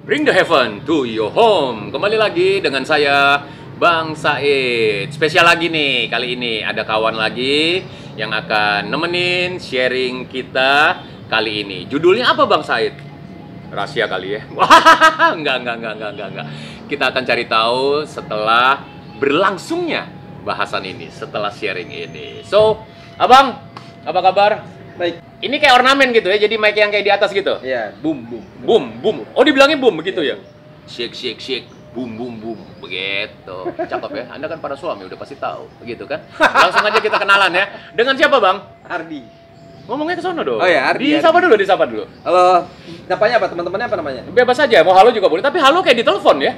Bring the heaven to your home. Kembali lagi dengan saya, Bang Said. Spesial lagi nih, kali ini ada kawan lagi yang akan nemenin sharing kita kali ini. Judulnya apa, Bang Said? Rahasia kali ya? Enggak. Kita akan cari tahu setelah berlangsungnya bahasan ini, setelah sharing ini. So, Abang, apa kabar? Baik. Ini kayak ornamen gitu ya, jadi mic yang kayak di atas gitu? Iya, boom. Boom. Oh, dibilangnya boom begitu ya? Shake, boom. Begitu. Cakep ya. Anda kan para suami udah pasti tahu, begitu kan? Langsung aja kita kenalan ya. Dengan siapa, Bang? Ardi. Ngomongnya ke sono dong. Oh ya, Ardi. Disapa dulu. Halo. Namanya apa? Teman-temannya apa namanya? Bebas aja, mau halo juga boleh, tapi halo kayak di telepon ya.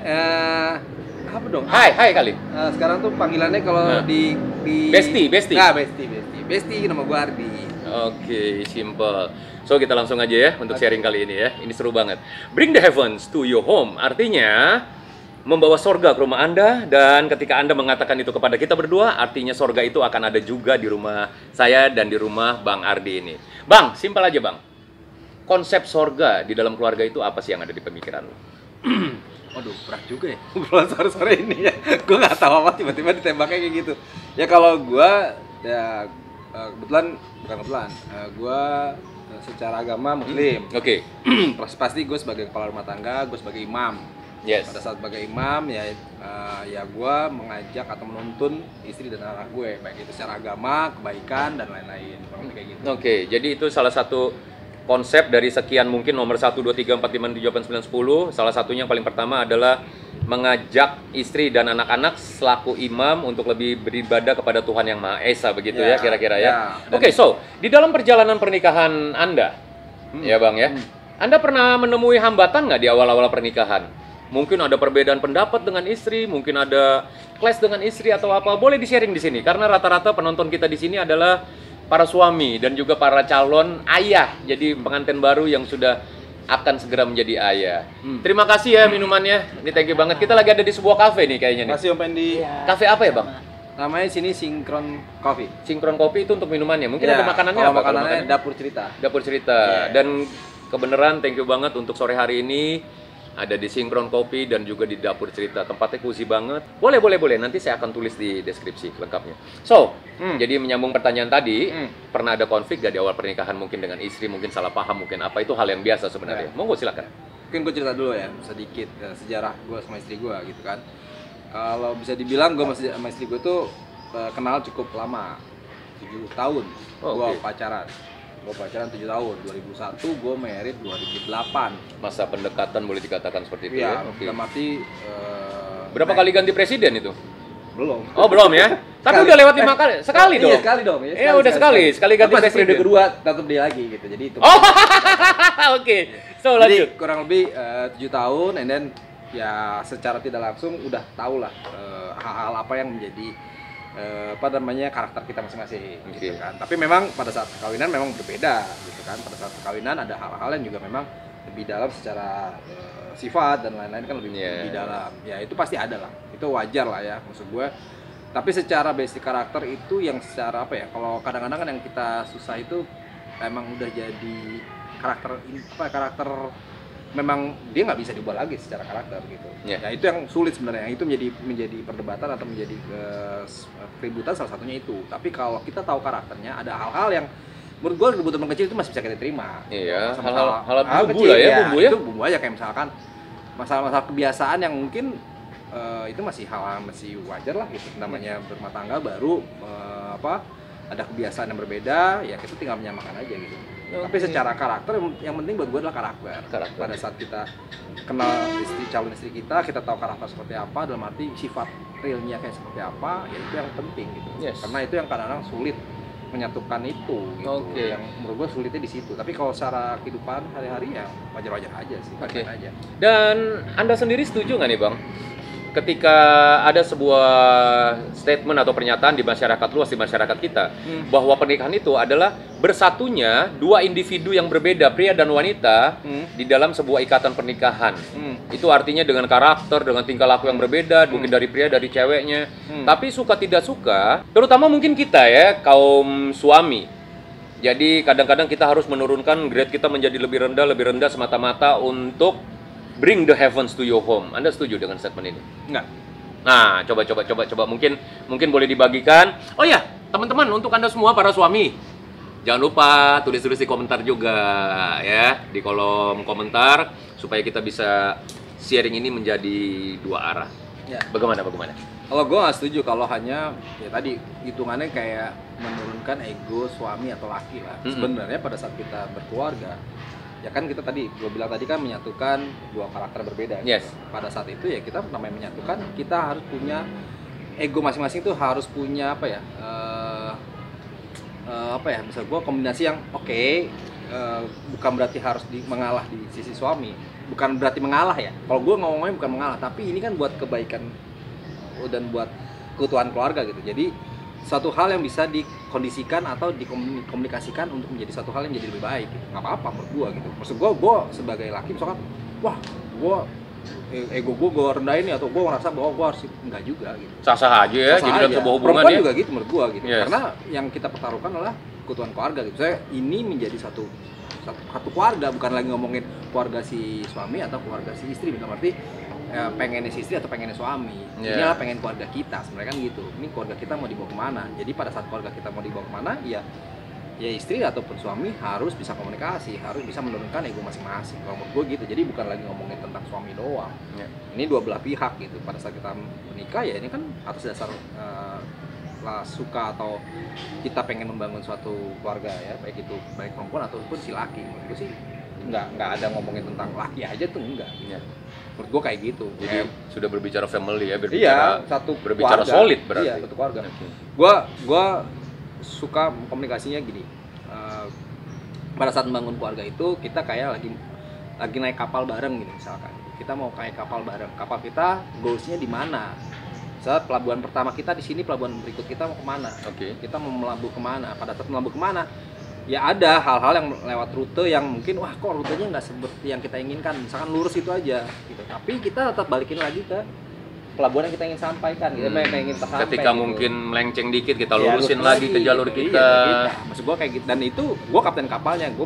Apa dong? Hai kali. Sekarang tuh panggilannya kalau di Besti. Nah, Besti nama gua Ardi. Oke, simple. So, kita langsung aja ya untuk sharing kali ini ya. Ini seru banget. Bring the heavens to your home. Artinya membawa sorga ke rumah Anda, dan ketika Anda mengatakan itu kepada kita berdua, artinya sorga itu akan ada juga di rumah saya dan di rumah Bang Ardi ini. Bang, simpel aja Bang. Konsep sorga di dalam keluarga itu apa sih yang ada di pemikiran lo? Waduh, berat juga ya. Obrolan sore-sore ini ya. Gue nggak tahu apa, tiba-tiba ditembaknya kayak gitu. Ya kalau gua ya bukan kebetulan, gue secara agama Muslim. Oke. Pasti gue sebagai kepala rumah tangga, gue sebagai imam. Yes. Pada saat sebagai imam ya gue mengajak atau menuntun istri dan anak gue, baik itu secara agama, kebaikan dan lain-lain. Kayak gitu. Oke, jadi itu salah satu konsep dari sekian mungkin nomor 1, 2, 3, 4, 5, 6, 7, 8, 9, 10. Salah satunya yang paling pertama adalah mengajak istri dan anak-anak selaku imam untuk lebih beribadah kepada Tuhan Yang Maha Esa, begitu ya kira-kira ya. Oke, so di dalam perjalanan pernikahan Anda, ya Bang ya, Anda pernah menemui hambatan nggak di awal-awal pernikahan? Mungkin ada perbedaan pendapat dengan istri, mungkin ada clash dengan istri atau apa? Boleh di-sharing di sini karena rata-rata penonton kita di sini adalah para suami dan juga para calon ayah. Jadi pengantin baru yang sudah akan segera menjadi ayah. Terima kasih ya minumannya. Ini thank you banget. Kita lagi ada di sebuah kafe nih kayaknya nih. Masih Om Pendi. Kafe apa ya, Bang? Namanya sini Sinkron Coffee. Sinkron Kopi itu untuk minumannya. Mungkin ada makanannya apa? Makanannya Dapur Cerita. Dapur Cerita. Dan kebenaran thank you banget untuk sore hari ini ada di Sinkron Kopi dan juga di Dapur Cerita. Tempatnya cozy banget. Boleh. Nanti saya akan tulis di deskripsi lengkapnya. So, jadi menyambung pertanyaan tadi, pernah ada konflik gak di awal pernikahan mungkin dengan istri, mungkin salah paham, mungkin apa, itu hal yang biasa sebenarnya. Monggo silakan. Mungkin gue cerita dulu ya, sedikit sejarah gue sama istri gue gitu kan. Kalau bisa dibilang gue sama istri gue tuh kenal cukup lama, 7 tahun. Gue pacaran 7 tahun, 2001, gue married 2008. Masa pendekatan boleh dikatakan seperti itu ya? Udah mati. Berapa kali ganti presiden itu? Belum. Oh belum ya? Tapi udah lewat 5 kali, sekali dong? Iya sekali dong. Iya udah sekali ganti presiden. Periode kedua tetap dia lagi gitu, jadi itu. Oh oke, so lanjut. Jadi kurang lebih 7 tahun, and then ya secara tidak langsung udah tau lah hal-hal apa yang menjadi karakter kita masing-masing gitu kan. Tapi memang pada saat perkawinan memang berbeda gitu kan. Pada saat perkawinan ada hal-hal yang juga memang lebih dalam secara sifat dan lain-lain kan lebih dalam. Ya itu pasti ada lah. Itu wajar lah ya maksud gue. Tapi secara basic karakter itu yang secara apa ya? Kalau kadang-kadang kan yang kita susah itu emang udah jadi karakter memang dia nggak bisa diubah lagi secara karakter gitu. Ya itu yang sulit sebenarnya. Itu menjadi perdebatan atau menjadi keributan, salah satunya itu. Tapi kalau kita tahu karakternya, ada hal-hal yang menurut gue keributan kecil itu masih bisa kita terima. Iya. Hal bumbu lah ya, bumbu ya. Itu bumbu aja, kayak misalkan masalah-masalah kebiasaan yang mungkin itu masih hal masih wajar lah gitu. Namanya berumah tangga baru ada kebiasaan yang berbeda, ya kita tinggal menyamakan aja gitu. Tapi secara karakter yang penting buat gue adalah karakter. Pada saat kita kenal calon istri kita tahu karakter seperti apa, dalam arti sifat realnya kayak seperti apa, ya itu yang penting gitu. Karena itu yang kadang-kadang sulit menyatukan itu gitu. Yang menurut gue sulitnya di situ. Tapi kalau secara kehidupan hari-hari ya wajar-wajar aja sih. Aja. Dan Anda sendiri setuju nggak nih Bang? Ketika ada sebuah statement atau pernyataan di masyarakat luas, di masyarakat kita, bahwa pernikahan itu adalah bersatunya dua individu yang berbeda, pria dan wanita, di dalam sebuah ikatan pernikahan. Itu artinya dengan karakter, dengan tingkah laku yang berbeda, mungkin dari pria, dari ceweknya. Tapi suka tidak suka, terutama mungkin kita ya, kaum suami. Jadi kadang-kadang kita harus menurunkan grade kita menjadi lebih rendah semata-mata untuk bring the heavens to your home. Anda setuju dengan statement ini? Enggak. Nah, coba mungkin boleh dibagikan. Oh ya, teman-teman, untuk Anda semua para suami, jangan lupa tulis di komentar juga ya, di kolom komentar supaya kita bisa sharing ini menjadi dua arah. Ya. Bagaimana? Kalau gue nggak setuju kalau hanya ya tadi hitungannya kayak menurunkan ego suami atau laki lah. Sebenarnya pada saat kita berkeluarga, ya kan kita gue bilang tadi kan menyatukan dua karakter berbeda. Yes. Pada saat itu ya kita namanya menyatukan, kita harus punya ego masing-masing tuh harus punya misal gue kombinasi yang bukan berarti harus mengalah di sisi suami, bukan berarti mengalah ya. Kalau gue ngomongnya bukan mengalah, tapi ini kan buat kebaikan dan buat keutuhan keluarga gitu. Jadi suatu hal yang bisa dikondisikan atau dikomunikasikan untuk menjadi suatu hal yang menjadi lebih baik gitu. Nggak apa-apa menurut gue gitu. Maksud gue sebagai laki misalkan, wah ego gue rendahin nih, atau gue ngerasa bahwa gue harus, enggak juga gitu. Sah-sah aja ya, jadi dalam sebuah hubungan perempuan ya. juga gitu menurut gue gitu. Yes. Karena yang kita pertaruhkan adalah keutuhan keluarga gitu. Saya ini menjadi satu keluarga, bukan lagi ngomongin keluarga si suami atau keluarga si istri, berarti pengennya si istri atau pengennya suami. Ini adalah pengen keluarga kita sebenarnya kan gitu. Ini keluarga kita mau dibawa kemana. Jadi pada saat keluarga kita mau dibawa kemana, ya istri ataupun suami harus bisa komunikasi, harus bisa menurunkan ego masing-masing. Kalau menurut gue gitu. Jadi bukan lagi ngomongin tentang suami doang. Ini dua belah pihak gitu. Pada saat kita menikah ya ini kan atas dasar suka atau kita pengen membangun suatu keluarga ya, baik perempuan ataupun si laki. Menurut gue sih nggak ada ngomongin tentang laki aja tuh enggak. Menurut gue kayak gitu. Jadi sudah berbicara family ya, berbicara keluarga. solid berarti. Iya, satu keluarga. Okay. Gue suka komunikasinya gini. Pada saat membangun keluarga itu kita kayak lagi naik kapal bareng gitu misalkan. Kita mau kayak kapal bareng. Kapal kita goalsnya di mana? Saat pelabuhan pertama kita di sini, pelabuhan berikut kita mau kemana? Kita mau melabuh kemana? Pada saat melabuh kemana? Ya ada hal-hal yang lewat rute yang mungkin wah kok rutenya nggak seperti yang kita inginkan, misalkan lurus itu aja gitu. Tapi kita tetap balikin lagi ke pelabuhan yang kita ingin sampaikan gitu, yang ingin kita sampai. Ketika gitu. mungkin melenceng dikit kita lurusin lagi ke jalur gitu. kita. Maksud gua kayak gitu, dan itu gua kapten kapalnya, gua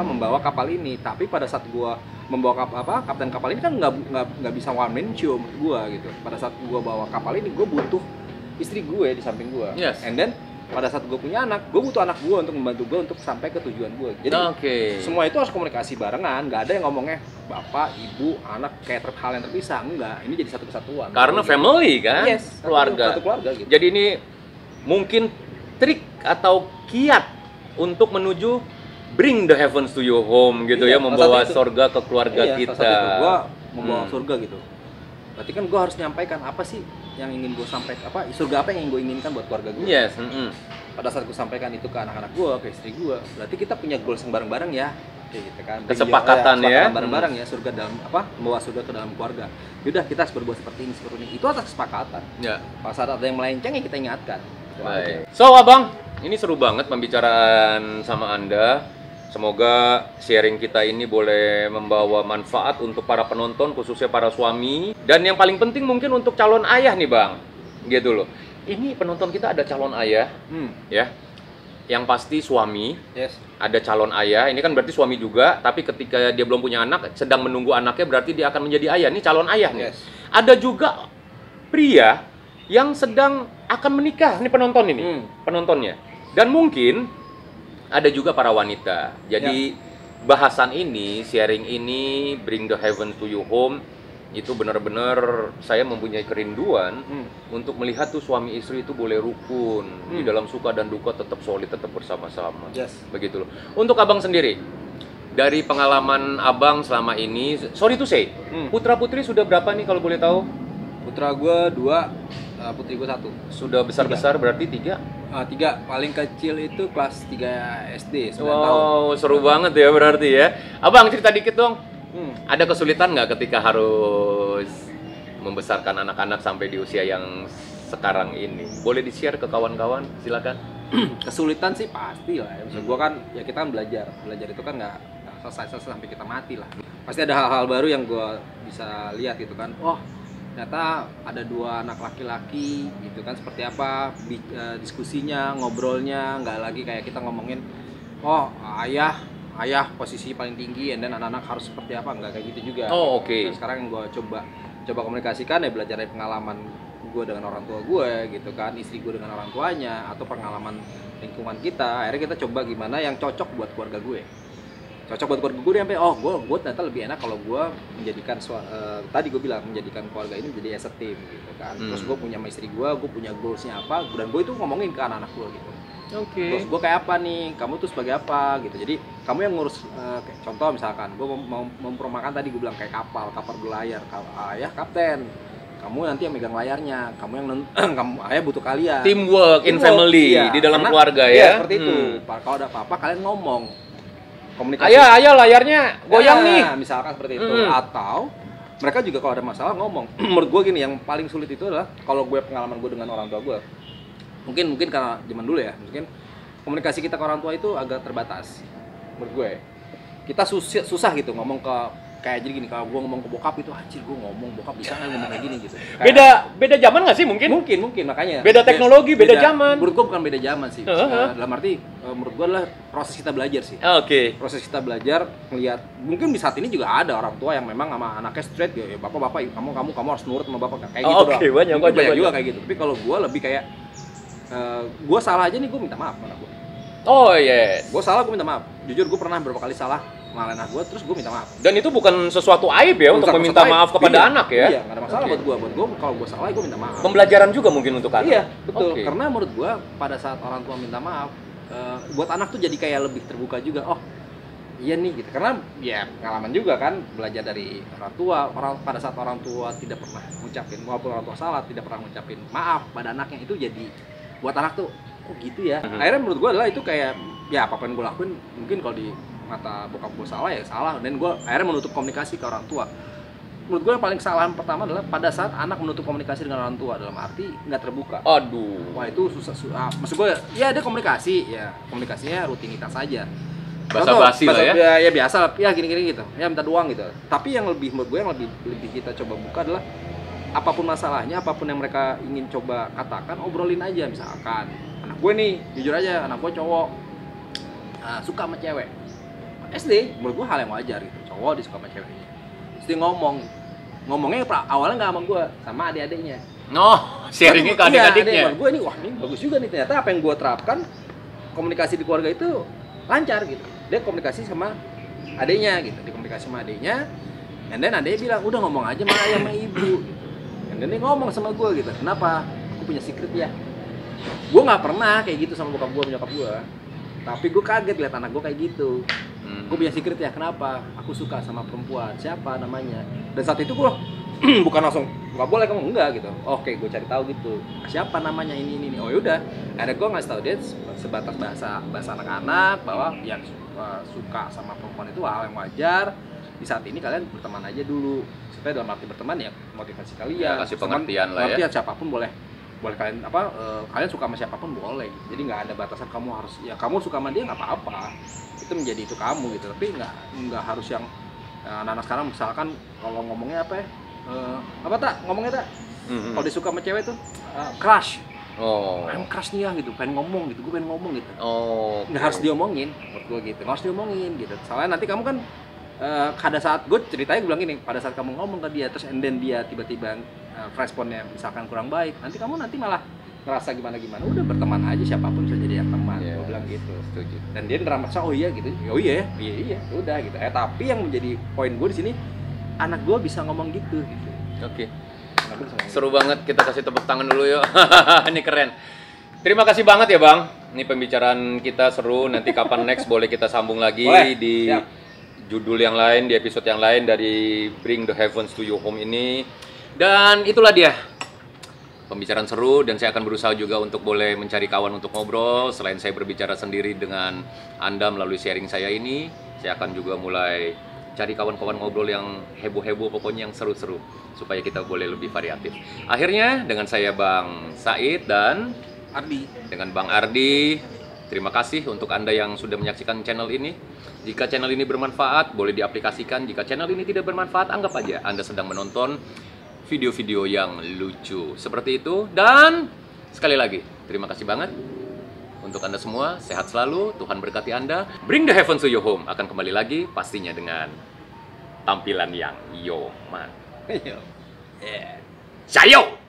membawa kapal ini. Tapi pada saat gua membawa kapten kapal ini kan nggak bisa one man show menurut gua gitu. Pada saat gua bawa kapal ini, gua butuh istri gue di samping gua. Yes. And then pada saat gue punya anak, gue butuh anak gue untuk membantu gue untuk sampai ke tujuan gue. Jadi semua itu harus komunikasi barengan, nggak ada yang ngomongnya bapak, ibu, anak kayak hal yang terpisah, enggak. Ini jadi satu kesatuan. Karena family kan, keluarga. Satu keluarga gitu. Jadi ini mungkin trik atau kiat untuk menuju bring the heavens to your home gitu ya, membawa surga ke keluarga kita. Gue membawa surga gitu. Berarti kan gue harus nyampaikan apa sih yang ingin gue sampaikan, surga apa yang ingin gue inginkan buat keluarga gue. Yes. Pada saat gue sampaikan itu ke anak-anak gue, ke istri gue, berarti kita punya goals yang bareng-bareng ya, kayak gitu kan. Kesepakatan ya. Bareng-bareng ya, surga dalam membawa surga ke dalam keluarga. Yaudah kita harus berbuat seperti ini. Itu atas kesepakatan. Ya. Pada saat ada yang melenceng ya kita ingatkan. Baik. So abang, ini seru banget pembicaraan sama Anda. Semoga sharing kita ini boleh membawa manfaat untuk para penonton, khususnya para suami. Dan yang paling penting mungkin untuk calon ayah nih bang, gitu loh. Ini penonton kita ada calon ayah, ya. Yang pasti suami, ada calon ayah. Ini kan berarti suami juga, tapi ketika dia belum punya anak, sedang menunggu anaknya, berarti dia akan menjadi ayah. Ini calon ayah nih. Ada juga pria yang sedang akan menikah, ini penonton ini, penontonnya. Dan mungkin ada juga para wanita. Jadi bahasan ini, sharing ini, bring the heaven to your home, itu benar-benar saya mempunyai kerinduan untuk melihat tuh suami istri itu boleh rukun di dalam suka dan duka, tetap solid, tetap bersama-sama. Begitu loh. Untuk abang sendiri, dari pengalaman abang selama ini, sorry to say, putra putri sudah berapa nih kalau boleh tahu? Putra gue 2, putri gue 1. Sudah besar-besar berarti 3? 3, paling kecil itu kelas 3 SD, 9 tahun. Wow, seru banget ya berarti ya. Abang cerita dikit dong. Ada kesulitan nggak ketika harus membesarkan anak-anak sampai di usia yang sekarang ini? Boleh di-share ke kawan-kawan, silakan. Kesulitan sih pasti lah ya. Maksud gua kan ya kita kan belajar itu kan nggak selesai sampai kita mati lah. Pasti ada hal-hal baru yang gua bisa lihat gitu kan. Oh, ternyata ada 2 anak laki-laki gitu kan, seperti apa diskusinya, ngobrolnya, nggak lagi kayak kita ngomongin oh ayah ayah posisi paling tinggi, and then anak-anak harus seperti apa, nggak kayak gitu juga. Oh, oke. Nah, sekarang yang gue coba komunikasikan ya belajar dari pengalaman gue dengan orang tua gue gitu kan, istri gue dengan orang tuanya, atau pengalaman lingkungan kita. Akhirnya kita coba gimana yang cocok buat keluarga gue. Cocok buat keluarga gue sampai gue ternyata lebih enak kalau gue menjadikan tadi gue bilang menjadikan keluarga ini menjadi as a team gitu kan. Terus gue punya istri gue punya goalsnya apa, dan gue itu ngomongin ke anak-anak gue gitu. Oke. Terus gue kayak apa nih, kamu tuh sebagai apa gitu. Jadi kamu yang ngurus, kayak contoh misalkan gue mau memperumakan tadi gue bilang kayak kapal berlayar, ayah kapten, kamu nanti yang megang layarnya, kamu yang kamu ayah butuh kalian. Teamwork in family, iya, di dalam karena, keluarga ya. Iya, seperti itu. Kalau ada apa-apa kalian ngomong. Komunikasi. Ayah layarnya goyang nih. Misalkan seperti itu. Atau mereka juga kalau ada masalah ngomong. Menurut gue gini, yang paling sulit itu adalah kalau gue pengalaman gue dengan orang tua gue. Mungkin karena zaman dulu ya, mungkin komunikasi kita ke orang tua itu agak terbatas. Menurut gue. Kita susah gitu ngomong ke kayak jadi gini, kalau gue ngomong ke bokap itu anjir, gue ngomong bokap bisa nggak ngomong kayak gini gitu. Beda zaman nggak sih mungkin? Mungkin makanya. Beda teknologi, beda zaman. Menurut gue bukan beda zaman sih. Dalam arti menurut gue adalah proses kita belajar sih. Oke. Proses kita belajar melihat, mungkin di saat ini juga ada orang tua yang memang sama anaknya straight ya, bapak kamu harus nurut sama bapak kayak gitu doang. Oke, banyak juga kayak gitu. Tapi kalau gue lebih kayak gue salah aja nih, gue minta maaf sama gue. Oh yes. Gue salah, gue minta maaf. Jujur gue pernah beberapa kali salah ngalahin anak gue, terus gue minta maaf. Dan itu bukan sesuatu aib ya untuk meminta maaf kepada anak ya? Iya, nggak ada masalah buat gue kalau gue salah, gue minta maaf. Pembelajaran juga mungkin untuk anak? Iya, betul. Karena menurut gue pada saat orang tua minta maaf, buat anak tuh jadi kayak lebih terbuka juga. Oh iya nih gitu, karena ya pengalaman juga kan, belajar dari orang tua. Pada saat orang tua tidak pernah ngucapin, walaupun orang tua salah, tidak pernah ngucapin maaf pada anaknya, itu jadi buat anak tuh kok gitu ya. Akhirnya menurut gue adalah itu kayak ya apa yang gue lakuin, mungkin kalau di mata bokap gue salah ya salah, dan gue akhirnya menutup komunikasi ke orang tua. Menurut gue yang paling kesalahan pertama adalah pada saat anak menutup komunikasi dengan orang tua, dalam arti nggak terbuka. Aduh. Wah itu susah. Maksud gue ya ada komunikasi, ya komunikasinya rutinitas saja. Basa-basi lah ya. Ya biasa lah, ya gini-gini gitu. Ya minta doang gitu. Tapi yang lebih menurut gue yang lebih kita coba buka adalah apapun masalahnya, apapun yang mereka ingin coba katakan, obrolin aja. Misalkan anak gue nih, jujur aja, anak gue cowok suka sama cewek. SD, menurut gue hal yang wajar gitu, cowok disuka sama ceweknya. Terus dia ngomongnya awalnya nggak sama gue, sama adik-adiknya. Oh, sharingnya ke adik-adiknya. Menurut gue ini, wah ini bagus juga nih, ternyata apa yang gue terapkan, komunikasi di keluarga itu lancar gitu. Dia komunikasi sama adiknya gitu, and then adiknya bilang, udah ngomong aja sama ayah sama ibu gitu. And then dia ngomong sama gue gitu, kenapa? Aku punya secret ya. Gue nggak pernah kayak gitu sama bokap gue, nyokap gue. Tapi gue kaget lihat anak gue kayak gitu. Gue punya secret ya, kenapa? Aku suka sama perempuan, siapa namanya? Dan saat itu gue bukan langsung nggak boleh kamu, enggak gitu. Oke, gue cari tahu gitu. Siapa namanya ini. Oh yaudah, akhirnya gue ngasih tahu dia sebatas bahasa anak-anak bahwa yang suka sama perempuan itu hal yang wajar. Di saat ini kalian berteman aja dulu. Supaya dalam arti berteman ya motivasi kalian. Kasih pengertian lah ya. Pengertian siapapun boleh kalian kalian suka sama siapapun boleh. Jadi nggak ada batasan kamu harus ya kamu suka sama dia nggak apa-apa. Itu menjadi itu kamu gitu. Tapi nggak harus yang anak-anak sekarang misalkan kalau ngomongnya apa ya? Ngomongnya kalau disuka sama cewek tuh crush. Oh. I'm crush nih ya gitu, pengen ngomong gitu, gue pengen ngomong gitu. Oh. Nggak harus diomongin, menurut gue gitu. Nggak harus diomongin gitu. Soalnya nanti kamu kan pada saat gue ceritanya gue bilang gini, pada saat kamu ngomong ke dia terus and then dia tiba-tiba responnya misalkan kurang baik, nanti kamu malah ngerasa gimana udah berteman aja, siapapun bisa jadi yang teman. Yeah. Gue bilang gitu. Setuju. Dan dia ngerasa oh iya gitu, iya udah gitu. Tapi yang menjadi poin gue di sini, anak gue bisa ngomong gitu. Oke. Seru banget, kita kasih tepuk tangan dulu yuk. Ini keren. Terima kasih banget ya Bang. Ini pembicaraan kita seru. Nanti kapan next boleh kita sambung lagi. Boleh. Di judul yang lain, di episode yang lain dari Bring the Heavens to Your Home ini. Dan itulah dia. Pembicaraan seru, dan saya akan berusaha juga untuk boleh mencari kawan untuk ngobrol. Selain saya berbicara sendiri dengan Anda melalui sharing saya ini, saya akan juga mulai cari kawan-kawan ngobrol yang heboh-heboh, pokoknya yang seru-seru, supaya kita boleh lebih variatif. Akhirnya dengan saya Bang Said dan Ardi. Dengan Bang Ardi, terima kasih untuk Anda yang sudah menyaksikan channel ini. Jika channel ini bermanfaat, boleh diaplikasikan. Jika channel ini tidak bermanfaat, anggap aja Anda sedang menonton video-video yang lucu. Seperti itu. Dan sekali lagi, terima kasih banget. Untuk Anda semua, sehat selalu, Tuhan berkati Anda. Bring the heaven to your home akan kembali lagi pastinya dengan tampilan yang yo man. Iya. Sayo!